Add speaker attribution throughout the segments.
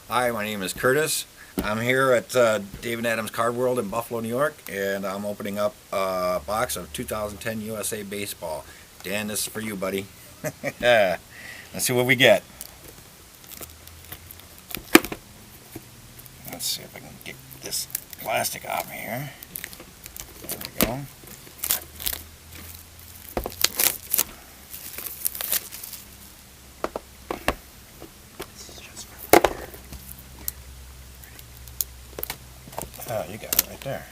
Speaker 1: Hi, my name is Curtis. I'm here at David Adams Card World in Buffalo, New York, and I'm opening up a box of 2010 USA Baseball. Dan, this is for you, buddy. Let's see what we get. Let's see if I can get this plastic off here. There we go. Oh, you got it right there.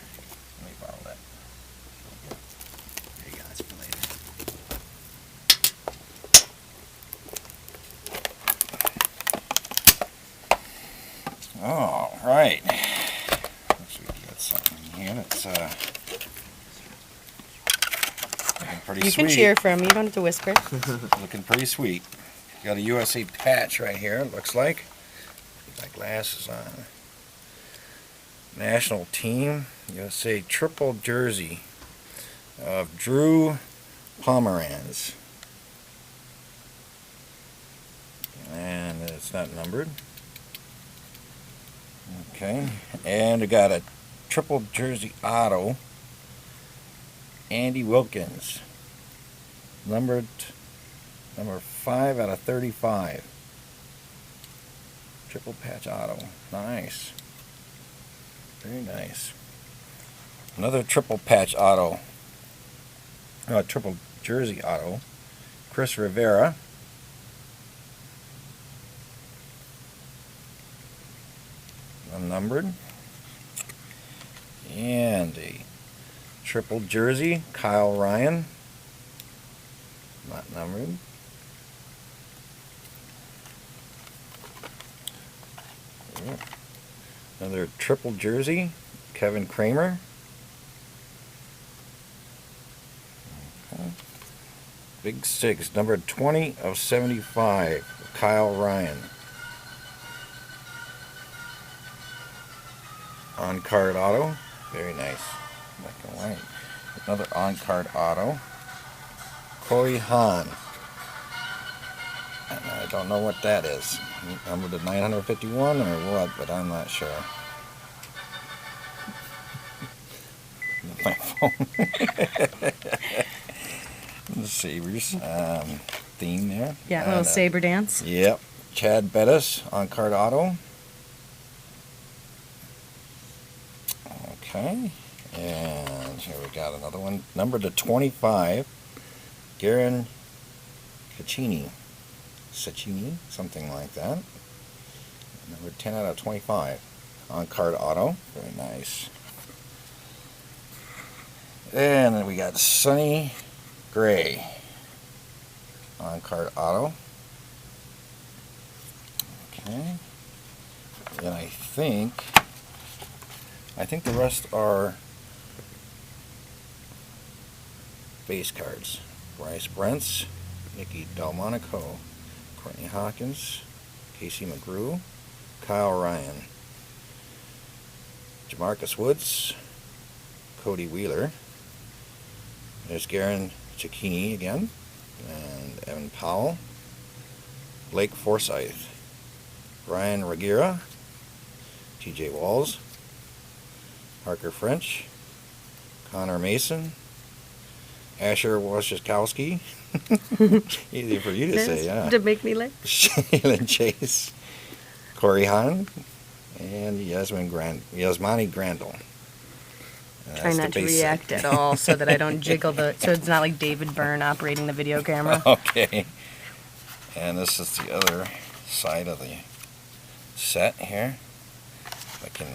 Speaker 1: Let me borrow that.
Speaker 2: There you go, that's for later.
Speaker 1: All right. Looks like we got something here that's looking pretty
Speaker 3: You
Speaker 1: sweet.
Speaker 3: can cheer for him. You don't have to whisper.
Speaker 1: Looking pretty sweet. Got a USA patch right here, it looks like. Got glasses on. National team, USA triple jersey of Drew Pomeranz. And it's not numbered. Okay, and we got a triple jersey auto, Andy Wilkins, number 5 out of 35. Triple patch auto, nice, very nice. Another triple patch auto, triple jersey auto, Chris Rivera. Unnumbered. And a triple jersey, Kyle Ryan. Not numbered. Another triple jersey, Kevin Kramer. Okay. Big Six, number 20 of 75, Kyle Ryan. On-card auto, very nice, black and white. Another on-card auto, Corey Hahn. And I don't know what that is. Number to 951 or what, but I'm not sure. My phone. The Sabres theme there.
Speaker 3: Yeah, a little saber dance.
Speaker 1: Yep. Chad Bettis, on-card auto. Okay, and here we got another one. Number to 25, Garen Cecchini, something like that. Number 10 out of 25, on-card auto, very nice. And then we got Sonny Gray, on-card auto. Okay, and I think the rest are base cards. Bryce Brentz, Nicky Delmonico, Courtney Hawkins, Casey McGrew, Kyle Ryan, Jamarcus Woods, Cody Wheeler. There's Garen Cecchini again, and Evan Powell, Blake Forsyth, Ryan Regira, TJ Walls, Parker French, Connor Mason, Asher Wojciechowski. Easy for you to say, yeah.
Speaker 3: To make me laugh.
Speaker 1: Shaylin Chase, Corey Hahn, and Yasmani Grandal. And
Speaker 3: Try
Speaker 1: that's
Speaker 3: not
Speaker 1: the
Speaker 3: to
Speaker 1: base
Speaker 3: react
Speaker 1: set.
Speaker 3: at all so that I don't jiggle so it's not like David Byrne operating the video camera.
Speaker 1: Okay. And this is the other side of the set here. If I can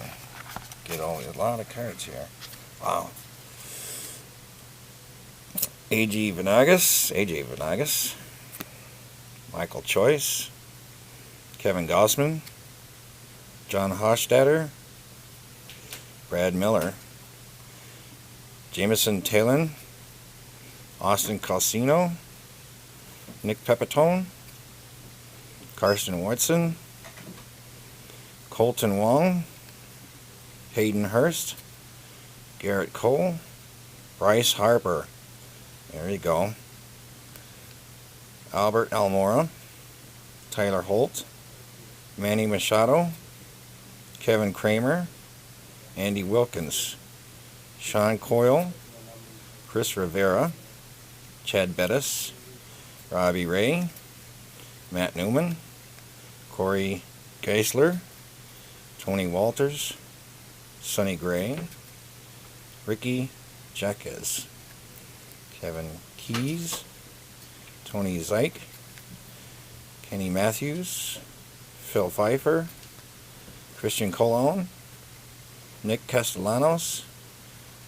Speaker 1: get a lot of cards here. Wow. AJ Venagas, Michael Choice, Kevin Gossman, John Hofstadter, Brad Miller, Jameson Talon, Austin Calcino, Nick Pepitone, Karsten Watson, Colton Wong, Hayden Hurst, Garrett Cole, Bryce Harper. There you go. Albert Almora, Tyler Holt, Manny Machado, Kevin Kramer, Andy Wilkins, Sean Coyle, Chris Rivera, Chad Bettis, Robbie Ray, Matt Newman, Corey Geisler, Tony Walters, Sonny Gray, Ricky Jaquez, Kevin Keys, Tony Zeich, Kenny Matthews, Phil Pfeiffer, Christian Colon, Nick Castellanos,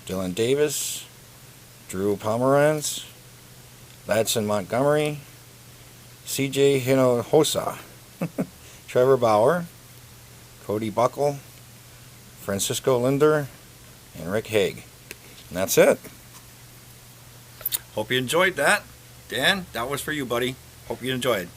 Speaker 1: Dylan Davis, Drew Pomeranz, Ladson Montgomery, CJ Hinojosa, Trevor Bauer, Cody Buckle, Francisco Linder, and Rick Haig. And that's it. Hope you enjoyed that. Dan, that was for you, buddy. Hope you enjoyed.